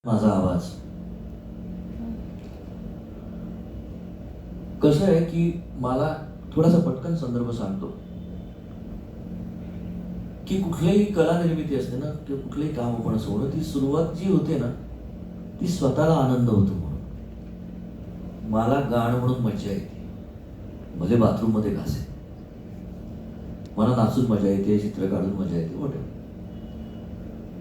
माझा आवाज कसं आहे की मला थोडासा पटकन संदर्भ सांगतो की कुठलीही कला निर्मिती असते ना किंवा कुठलंही काम आपण असो ना, ती सुरुवात जी होते ना ती स्वतःला आनंद होतो. म्हणून मला गाणं म्हणून मजा येते, भले बाथरूम मध्ये घासे, मला नाचून मजा येते, चित्र काढून मजा येते, वॉटेवर.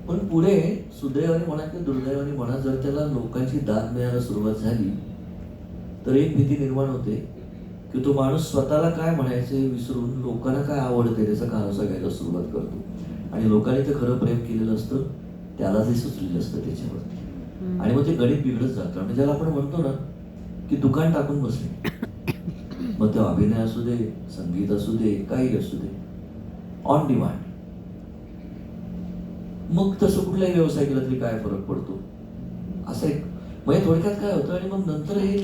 पण पुढे सुदैवाने म्हणा किंवा दुर्दैवाने म्हणा, जर त्याला लोकांची दाद मिळायला सुरुवात झाली तर एक भीती निर्माण होते की तो माणूस स्वतःला काय म्हणायचे विसरून लोकांना काय आवडते त्याचा कानोसा घ्यायला सुरुवात करतो. आणि लोकांनी ते खरं प्रेम केलेलं असतं, त्याला जे सुचलेलं असतं त्याच्यावरती, आणि मग ते गणित बिघडत जातं. आणि ज्याला आपण म्हणतो ना की दुकान टाकून बसले, मग ते अभिनय असू दे, संगीत असू दे, काही असू दे, ऑन डिमांड. मग तसं कुठलाही व्यवसाय केला तरी काय फरक पडतो, असं एक म्हणजे थोडक्यात काय होतं. आणि मग नंतर हे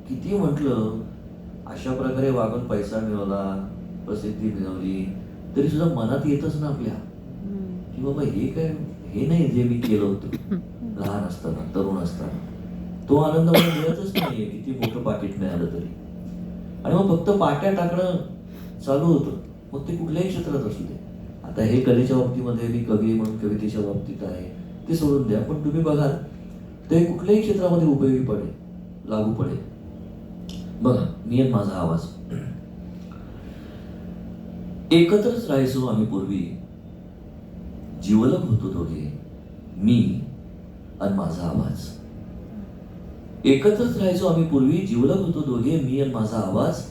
किती म्हटलं, अशा प्रकारे वागून पैसा मिळवला, प्रसिद्धी मिळवली, तरी सुद्धा मनात येतच ना आपल्या की बाबा हे काय, हे नाही जे मी केलं होतं लहान असताना, तरुण असताना, तो आनंद मला मिळतच नाहीये किती मोठं पाकिट मिळालं तरी. आणि मग फक्त पाट्या टाकणं चालू होतं, मग ते कुठल्याही क्षेत्रात असू दे. आता हे कलेच्या बाबतीमध्ये मी कवी म्हणून कवितेच्या बाबतीत आहे, ते सोडून द्या, पण तुम्ही बघाल ते कुठल्याही क्षेत्रामध्ये उपयोगी पडेल, लागू पडेल. बघा, मी आणि माझा आवाज, एकत्रच राहायचो आम्ही पूर्वी, जिवलग होतो दोघे, मी आणि माझा आवाज. एकत्रच राहायचो आम्ही पूर्वी, जिवलग होतो दोघे, मी आणि माझा आवाज.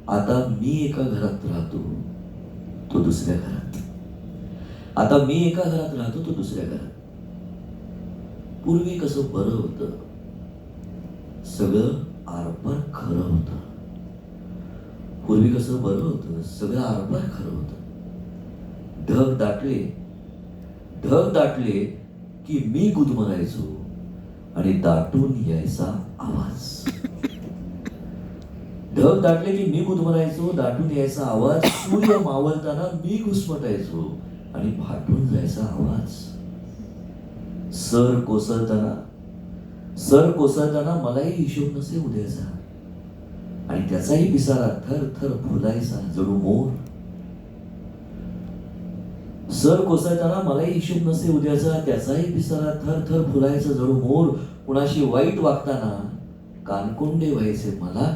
आता मी एका घरात राहतो, तो दुसऱ्या घरात. आता मी एका घरात राहतो, तो दुसऱ्या घरात. पूर्वी कसं बरं होतं, सगळं आरपार खरं होतं. पूर्वी कसं बरं होतं, सगळं आरपार खरं होतं. ढग दाटले की मी गुदमरायचो आणि दाटून यायचा आवाज. ढग दाटले की मी गुदमरायचो, दाटून यायचा आवाज. सूर्य मावळताना मी घुसमटायचो आणि फाटून जायचा आवाज. सर कोसळताना मलाही हिशोब नसे उद्याचा, आणि त्याचाही पिसारा थर थर फुलायचा जणू मोर. सर कोसळताना मलाही हिशोब नसे उद्याचा, त्याचाही पिसारा थर थर फुलायचा जणू मोर. कुणाशी वाईट वागताना कानकोंडे व्हायचे मला,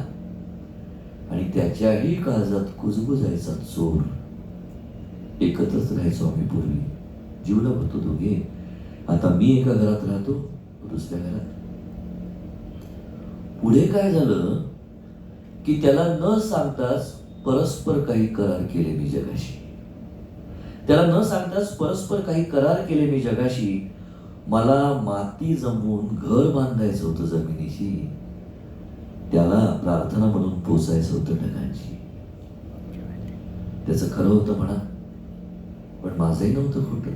आणि त्याच्याही काळजात कुजबुजायचा चोर. एकत्रच राहायचो आम्ही पूर्वी, जिवलग होतो दोघे. आता मी एका घरात राहतो, दुसऱ्या घरात. पुढे काय झालं की त्याला न सांगताच परस्पर काही करार केले मी जगाशी. त्याला न सांगताच परस्पर काही करार केले मी जगाशी. मला माती जमवून घर बांधायचं होतं जमिनीशी, त्याला प्रार्थना म्हणून पोचायचं होतं ढगांची. त्याचं खरं होतं म्हणा, पण माझंही नव्हतं खोटं.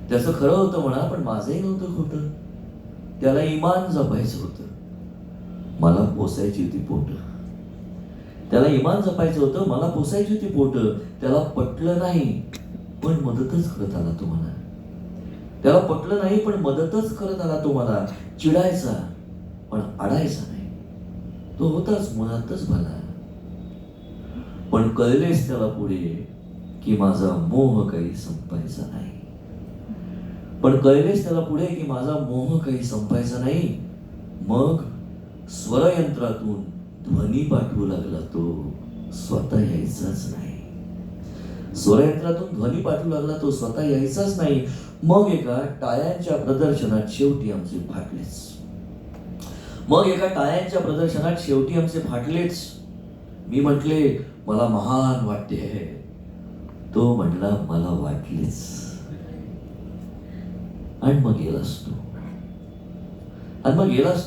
त्याचं खरं होतं म्हणा, पण माझंही नव्हतं खोटं. त्याला इमान जपायचं होतं, मला पोसायची होती पोट. त्याला इमान जपायचं होतं, मला पोसायची होती पोट. त्याला पटलं नाही पण मदतच करत आला तो मला. त्याला पटलं नाही पण मदतच करत आला तो मला. चिडायचा पण अडायचा नाही, तो होताच मुळातच भला. पण कळलेच त्याला पुढे की माझा मोह काही संपायचा नाही. पण कळलेच त्याला पुढे की माझा मोह काही संपायचा नाही. मग स्वरयंत्रातून ध्वनी पाठवू लागला तो, स्वतः यायचाच नाही. स्वरयंत्रातून ध्वनी पाठवू लागला तो, स्वतः यायचाच नाही. मग एका टाळ्यांच्या प्रदर्शनात शेवटी आमचे फाटलेच. मी म्हटले मला महान वाटते, तो म्हणला मला वाटलेच. आणि मग गेलास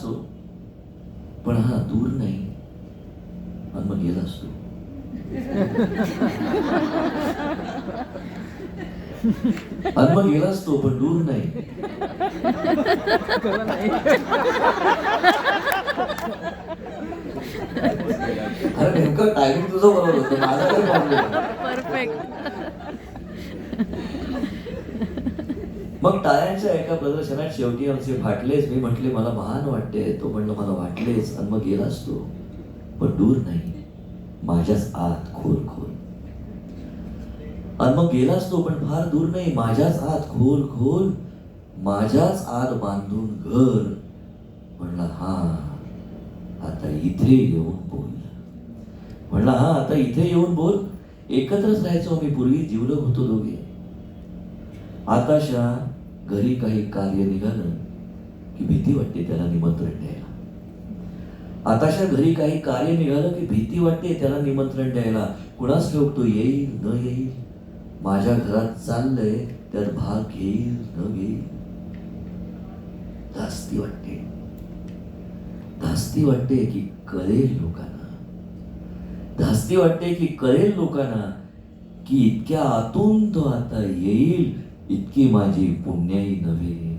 तो, पण हा दूर नाही. आणि मग गेलास तो. पण दूर नाही. अरे नेमकं टायमिंग तुझं बरोबर होतं, माझा काही प्रॉब्लेम. परफेक्ट. मग टाळ्यांच्या एका प्रदर्शनात शेवटी आमचे फाटलेच. मी म्हटले मला महान वाटते. तो म्हणलं मला वाटलेच. आणि मग गेलाच तो, पण दूर नाही, माझ्याच आत खोल खोल. आणि मग गेलाच तो, पण फार दूर नाही, माझ्याच आत खोल खोल, माझ्याच आत बांधून घर. म्हणला हा आता इथे येऊन बोल. म्हणला हा आता इथे येऊन बोल. एकत्रच राहायचो आम्ही पूर्वी, जीवलग होतो दोघे. आताशा घरी काही कार्य निघालं की भीती वाटते त्याला निमंत्रण द्यायला. आताशा घरी काही कार्य निघालं की भीती वाटते त्याला निमंत्रण द्यायला. कुणास ठाऊक तो येईल न येईल. माझ्या घरात चाललंय त्यात भाग घेईल न घेईल. धास्ती वाटते, धास्ती वाटते की कळेल लोकांना. धास्ती वाटते की कळेल लोकांना की इतक्या आतून तो आता येईल, इतकी माझी पुण्याई नव्हे.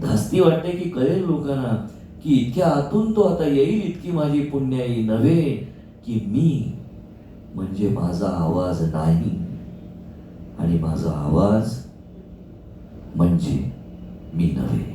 धास्ती वाटते की कळेल लोकांना की इतक्या आतून तो आता येईल, इतकी माझी पुण्याई नव्हे. की मी म्हणजे माझा आवाज नाही, आणि माझा आवाज म्हणजे मी नव्हे.